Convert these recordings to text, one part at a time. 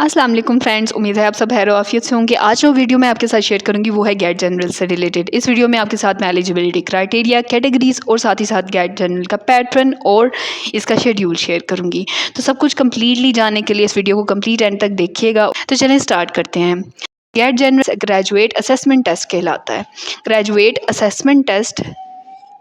अस्सलाम वालेकुम फ्रेंड्स, उम्मीद है आप सब खैर आफियत से होंगे। आज जो वीडियो मैं आपके साथ शेयर करूंगी वो है गेट जनरल से रिलेटेड। इस वीडियो में आपके साथ मैं एलिजिबिलिटी क्राइटेरिया, कैटेगरीज और साथ ही साथ गेट जनरल का पैटर्न और इसका शेड्यूल शेयर करूंगी। तो सब कुछ कम्प्लीटली जानने के लिए इस वीडियो को कम्प्लीट एंड तक देखिएगा। तो चलें स्टार्ट करते हैं। GAT general graduate assessment test कहलाता है। ग्रेजुएट असेसमेंट टेस्ट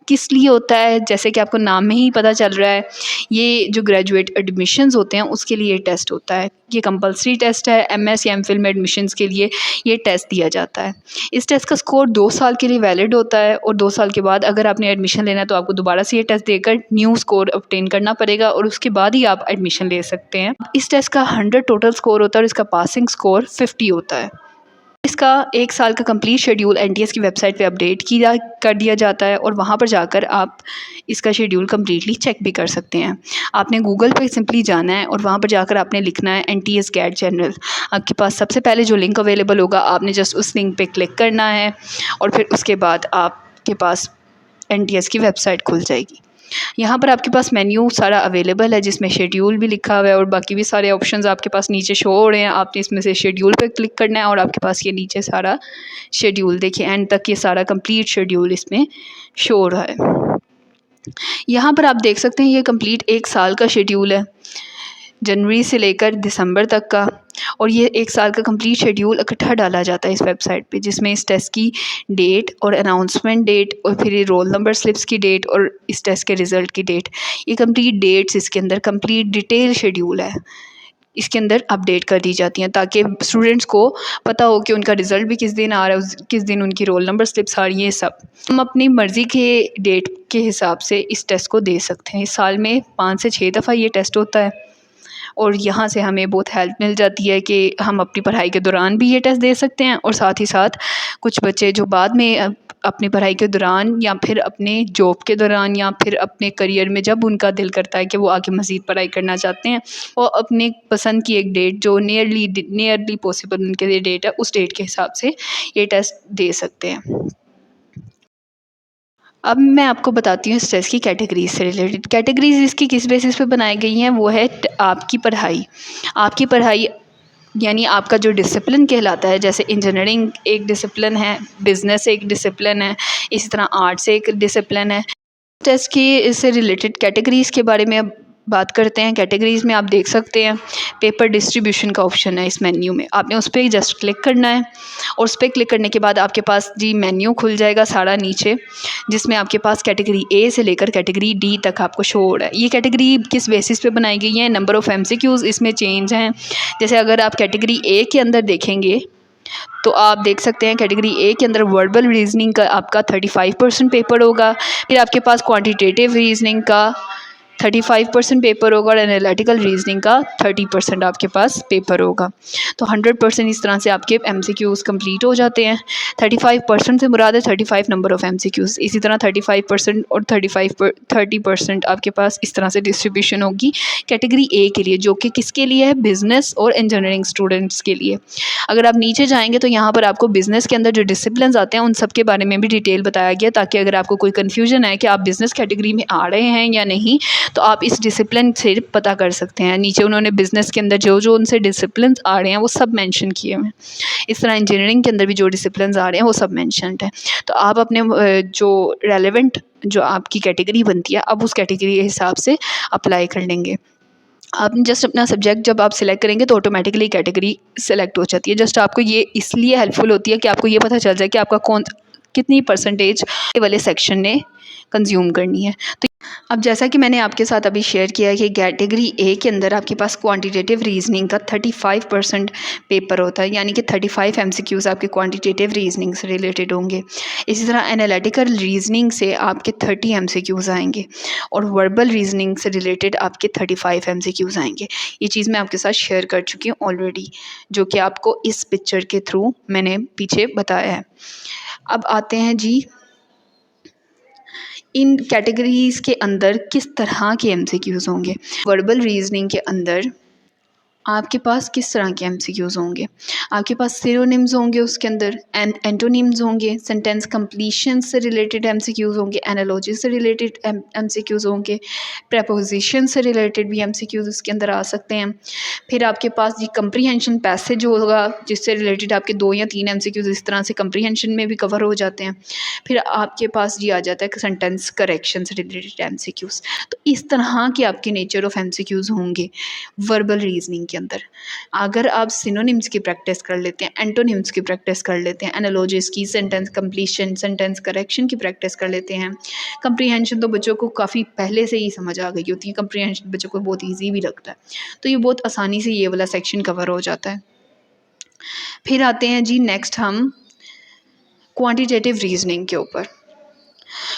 किस लिए होता है, जैसे कि आपको नाम में ही पता चल रहा है, ये जो ग्रेजुएट एडमिशन्स होते हैं उसके लिए टेस्ट होता है। ये कंपलसरी टेस्ट है। एमएस या एमफिल में एडमिशन्स के लिए ये टेस्ट दिया जाता है। इस टेस्ट का स्कोर 2 साल के लिए वैलिड होता है और 2 साल के बाद अगर आपने एडमिशन लेना है तो आपको दोबारा से ये टेस्ट देकर न्यू स्कोर ऑब्टेन करना पड़ेगा और उसके बाद ही आप एडमिशन ले सकते हैं। इस टेस्ट का 100 टोटल स्कोर होता है और इसका पासिंग स्कोर 50 होता है। इसका 1 साल का कंप्लीट शेड्यूल एनटीएस की वेबसाइट पे अपडेट कर दिया जाता है और वहाँ पर जाकर आप इसका शेड्यूल कम्प्लीटली चेक भी कर सकते हैं। आपने गूगल पे सिंपली जाना है और वहाँ पर जाकर आपने लिखना है एनटीएस गेट जनरल। आपके पास सबसे पहले जो लिंक अवेलेबल होगा आपने जस्ट उस लिंक पे क्लिक करना है और फिर उसके बाद आपके पास एनटीएस की वेबसाइट खुल जाएगी। यहाँ पर आपके पास मेन्यू सारा अवेलेबल है जिसमें शेड्यूल भी लिखा हुआ है और बाकी भी सारे ऑप्शंस आपके पास नीचे शो हो रहे हैं। आपने इसमें से शेड्यूल पर क्लिक करना है और आपके पास ये नीचे सारा शेड्यूल देखिए एंड तक ये सारा कंप्लीट शेड्यूल इसमें शो हो रहा है। यहाँ पर आप देख सकते हैं ये कंप्लीट 1 साल का शेड्यूल है, जनवरी से लेकर दिसंबर तक का। और ये 1 साल का कंप्लीट शेड्यूल इकट्ठा डाला जाता है इस वेबसाइट पे, जिसमें इस टेस्ट की डेट और अनाउंसमेंट डेट और फिर ये रोल नंबर स्लिप्स की डेट और इस टेस्ट के रिज़ल्ट की डेट, ये कंप्लीट डेट्स इसके अंदर कंप्लीट डिटेल शेड्यूल है, इसके अंदर अपडेट कर दी जाती हैं ताकि स्टूडेंट्स को पता हो कि उनका रिज़ल्ट भी किस दिन आ रहा है, किस दिन उनकी रोल नंबर स्लिप्स आ रही हैं। सब हम अपनी मर्ज़ी के डेट के हिसाब से इस टेस्ट को दे सकते हैं। इस साल में 5 से 6 दफ़ा ये टेस्ट होता है और यहाँ से हमें बहुत हेल्प मिल जाती है कि हम अपनी पढ़ाई के दौरान भी ये टेस्ट दे सकते हैं और साथ ही साथ कुछ बच्चे जो बाद में अपनी पढ़ाई के दौरान या फिर अपने जॉब के दौरान या फिर अपने करियर में जब उनका दिल करता है कि वो आगे मज़ीद पढ़ाई करना चाहते हैं, वो अपने पसंद की एक डेट जो नियरली पॉसिबल उनके लिए डेट है उस डेट के हिसाब से ये टेस्ट दे सकते हैं। अब मैं आपको बताती हूँ इस टेस्ट की कैटेगरीज से रिलेटेड। कैटेगरीज इसकी किस बेसिस पे बनाई गई हैं वो है आपकी पढ़ाई यानी आपका जो डिसिप्लिन कहलाता है, जैसे इंजीनियरिंग एक डिसिप्लिन है, बिज़नेस एक डिसिप्लिन है, इसी तरह आर्ट्स एक डिसिप्लिन है। टेस्ट की इससे रिलेटेड कैटेगरीज़ के बारे में अब बात करते हैं। कैटेगरीज़ में आप देख सकते हैं पेपर डिस्ट्रीब्यूशन का ऑप्शन है इस मेन्यू में, आपने उस पर जस्ट क्लिक करना है और उस पर क्लिक करने के बाद आपके पास जी मेन्यू खुल जाएगा सारा नीचे, जिसमें आपके पास कैटेगरी ए से लेकर कैटेगरी डी तक आपको शो हो रहा है। ये कैटेगरी किस बेसिस पे बनाई गई है, नंबर ऑफ़ एमसीक्यूज़ इसमें चेंज हैं। जैसे अगर आप कैटेगरी ए के अंदर देखेंगे तो आप देख सकते हैं कैटेगरी ए के अंदर वर्बल रीजनिंग का आपका 35% पेपर होगा, फिर आपके पास क्वांटिटेटिव रीजनिंग का 35% पेपर होगा और एनालिटिकल रीजनिंग का 30% आपके पास पेपर होगा। तो 100% इस तरह से आपके एमसीक्यूज़ कंप्लीट हो जाते हैं। 35% से मुराद है 35 नंबर ऑफ़ एमसीक्यूज़। इसी तरह 35% और 30% आपके पास इस तरह से डिस्ट्रीब्यूशन होगी कैटेगरी ए के लिए, जो कि किसके लिए है, बिज़नेस और इंजीनियरिंग स्टूडेंट्स के लिए। अगर आप नीचे जाएंगे तो यहाँ पर आपको बिज़नेस के अंदर जो डिसिप्लिन आते हैं उन सब के बारे में भी डिटेल बताया गया, ताकि अगर आपको कोई कन्फ्यूजन है कि आप बिज़नेस कैटेगरी में आ रहे हैं या नहीं तो आप इस डिसिप्लिन से पता कर सकते हैं। नीचे उन्होंने बिज़नेस के अंदर जो जो उनसे डिसिप्लिन आ रहे हैं वो सब मेंशन किए हुए हैं। इस तरह इंजीनियरिंग के अंदर भी जो डिसिप्लिन आ रहे हैं वो सब मेंशनड है। तो आप अपने जो रेलेवेंट जो आपकी कैटेगरी बनती है अब उस कैटेगरी के हिसाब से अप्लाई कर लेंगे। आप जस्ट अपना सब्जेक्ट जब आप सिलेक्ट करेंगे तो ऑटोमेटिकली कैटेगरी सेलेक्ट हो जाती है। जस्ट आपको ये इसलिए हेल्पफुल होती है कि आपको ये पता चल जाए कि आपका कितनी परसेंटेज वाले सेक्शन ने कंज्यूम करनी है। तो अब जैसा कि मैंने आपके साथ अभी शेयर किया है कि कैटेगरी ए के अंदर आपके पास क्वांटिटेटिव रीजनिंग का 35% पेपर होता है, यानी कि 35 एमसीक्यूज़ आपके क्वांटिटेटिव रीजनिंग से रिलेटेड होंगे। इसी तरह एनालिटिकल रीजनिंग से आपके 30 एमसीक्यूज़ आएंगे और वर्बल रीजनिंग से रिलेटेड आपके 35 एमसीक्यूज़ आएंगे। ये चीज़ मैं आपके साथ शेयर कर चुकी हूँ ऑलरेडी, जो कि आपको इस पिक्चर के थ्रू मैंने पीछे बताया है। अब आते हैं जी इन कैटेगरीज़ के अंदर किस तरह के एमसीक्यूज़ होंगे। वर्बल रीजनिंग के अंदर आपके पास किस तरह के एमसीक्यूज़ होंगे। आपके पास सिनोनिम्स होंगे, उसके अंदर एंटोनिम्स होंगे, सेंटेंस कंप्लीशन से रिलेटेड एमसीक्यूज़ होंगे, एनालॉजी से रिलेटेड एमसीक्यूज़ होंगे, प्रेपोजिशन से रिलेटेड भी एमसीक्यूज़ उसके अंदर आ सकते हैं। फिर आपके पास ये कंप्रीहेंशन पैसेज होगा, जिससे रिलेटेड आपके 2 या 3 एमसीक्यूज़ इस तरह से कंप्रीहेंशन में भी कवर हो जाते हैं। फिर आपके पास ये आ जाता है सेंटेंस करेक्शन से रिलेटेड एमसीक्यूज़। तो इस तरह के आपके नेचर ऑफ एमसीक्यूज़ होंगे वर्बल रीजनिंग के अंदर। अगर आप सिनोनिम्स की प्रैक्टिस कर लेते हैं, एंटोनिम्स की प्रैक्टिस कर लेते हैं, एनालॉजीज़ की, सेंटेंस कंप्लीशन, सेंटेंस करेक्शन की प्रैक्टिस कर लेते हैं, कंप्रीहेंशन तो बच्चों को काफ़ी पहले से ही समझ आ गई होती है, कंप्रीहेंशन बच्चों को बहुत ईजी भी लगता है, तो ये बहुत आसानी से ये वाला सेक्शन कवर हो जाता है। फिर आते हैं जी नेक्स्ट हम क्वांटिटेटिव रीजनिंग के ऊपर।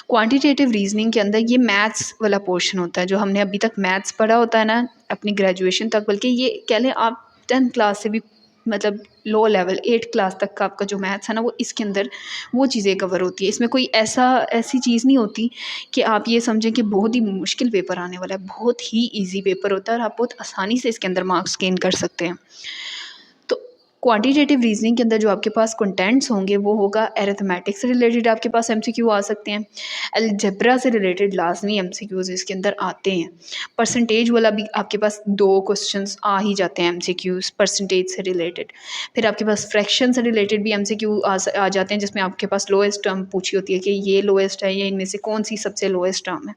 क्वांटिटेटिव रीजनिंग के अंदर ये मैथ्स वाला पोर्शन होता है, जो हमने अभी तक मैथ्स पढ़ा होता है ना अपनी ग्रेजुएशन तक, बल्कि ये कह लें आप 10th क्लास से भी मतलब लो लेवल 8th क्लास तक का आपका जो मैथ्स है ना, वो इसके अंदर वो चीज़ें कवर होती है। इसमें कोई ऐसी चीज़ नहीं होती कि आप ये समझें कि बहुत ही मुश्किल पेपर आने वाला है। बहुत ही ईजी पेपर होता है और आप बहुत आसानी से इसके अंदर मार्क्स गेन कर सकते हैं। तो क्वांटिटेटिव रीजनिंग के अंदर जो आपके पास कंटेंट्स होंगे वो होगा अरिथमेटिक से रिलेटेड आपके पास एमसीक्यू आ सकते हैं, अलजेब्रा से रिलेटेड लाजमी एमसीक्यूज इसके अंदर आते हैं, परसेंटेज वाला भी आपके पास 2 क्वेश्चंस आ ही जाते हैं एमसीक्यूज परसेंटेज से रिलेटेड। फिर आपके पास फ्रैक्शन से रिलेटेड भी एमसीक्यू आ जाते हैं, जिसमें आपके पास लोएस्ट टर्म पूछी होती है कि ये लोएस्ट है या इनमें से कौन सी सबसे लोएस्ट टर्म है,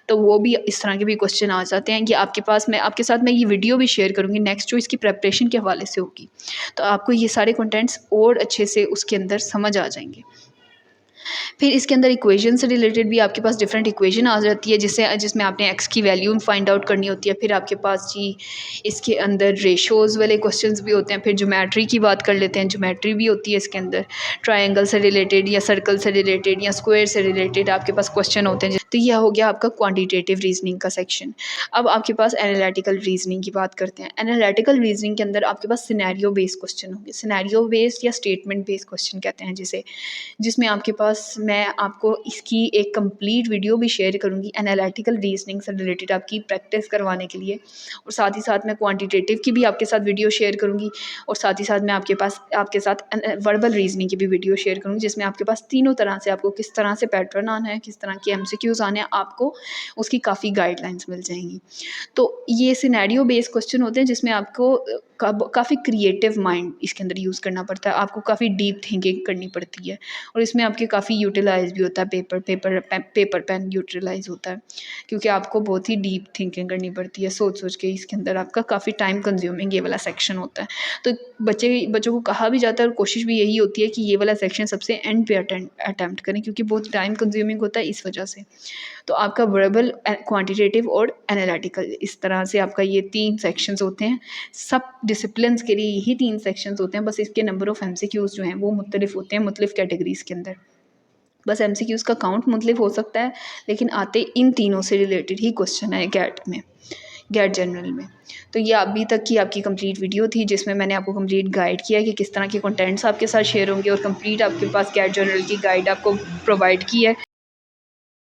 तो वो भी इस तरह के भी क्वेश्चन आ जाते हैं। कि आपके पास मैं आपके साथ ये वीडियो भी शेयर करूँगी नेक्स्ट, जो इसकी प्रेपरेशन के हवाले से होगी, तो आपको ये सारे कंटेंट्स और अच्छे से उसके अंदर समझ आ जाएंगे। फिर इसके अंदर इक्वेशन से रिलेटेड भी आपके पास डिफरेंट इक्वेशन आ जाती है, जिसमें आपने एक्स की वैल्यू फाइंड आउट करनी होती है। फिर आपके पास जी इसके अंदर रेशोज़ वाले क्वेश्चंस भी होते हैं। फिर ज्योमेट्री की बात कर लेते हैं, ज्योमेट्री भी होती है इसके अंदर, ट्रायंगल से रिलेटेड या सर्कल से रिलेटेड या स्क्वायर से रिलेटेड आपके पास क्वेश्चन होते हैं। तो यह हो गया आपका क्वान्टिटेटिव रीजनिंग का सेक्शन। अब आपके पास एनालिटिकल रीजनिंग की बात करते हैं। एनालिटिकल रीजनिंग के अंदर आपके पास सिनेरियो बेस्ड क्वेश्चन होंगे, सिनेरियो बेस्ड या स्टेटमेंट बेस्ड क्वेश्चन कहते हैं जिसमें आपके पास मैं आपको इसकी एक कंप्लीट वीडियो भी शेयर करूंगी एनालिटिकल रीजनिंग से रिलेटेड आपकी प्रैक्टिस करवाने के लिए, और साथ ही साथ मैं क्वांटिटेटिव की भी आपके साथ वीडियो शेयर करूंगी, और साथ ही साथ मैं आपके साथ वर्बल रीजनिंग की भी वीडियो शेयर करूंगी, जिसमें आपके पास तीनों तरह से आपको किस तरह से पैटर्न आना है, किस तरह के एमसीक्यूज आने हैं, आपको उसकी काफ़ी गाइडलाइंस मिल जाएंगी। तो ये सिनेरियो बेस्ड क्वेश्चन होते हैं, जिसमें आपको काफ़ी क्रिएटिव माइंड इसके अंदर यूज़ करना पड़ता है, आपको काफ़ी डीप थिंकिंग करनी पड़ती है, और इसमें आपके काफ़ी यूटिलाइज भी होता है, पेपर पेन यूटिलाइज होता है, क्योंकि आपको बहुत ही डीप थिंकिंग करनी पड़ती है, सोच के इसके अंदर आपका काफ़ी टाइम कंज्यूमिंग ये वाला सेक्शन होता है। तो बच्चों को कहा भी जाता है और कोशिश भी यही होती है कि ये वाला सेक्शन सबसे एंड पे अटैम्प्ट करें, क्योंकि बहुत टाइम कंज्यूमिंग होता है इस वजह से। तो आपका वर्बल, क्वांटिटेटिव और एनालिटिकल, इस तरह से आपका ये 3 सेक्शंस होते हैं। सब डिसिप्लिन्स के लिए यही 3 सेक्शंस होते हैं, बस इसके नंबर ऑफ़ एमसीक्यूज़ जो हैं वो मुख्तलिफ होते हैं मुख्तलिफ कैटेगरीज़ के अंदर। बस एमसीक्यूज़ का काउंट मुख्तलिफ हो सकता है, लेकिन आते इन तीनों से रिलेटेड ही क्वेश्चन है गैट जनरल में। तो ये अभी तक की आपकी कंप्लीट वीडियो थी, जिसमें मैंने आपको कंप्लीट गाइड किया कि किस तरह के कंटेंट्स आपके साथ शेयर होंगे, और कंप्लीट आपके पास गैट जनरल की गाइड आपको प्रोवाइड की है।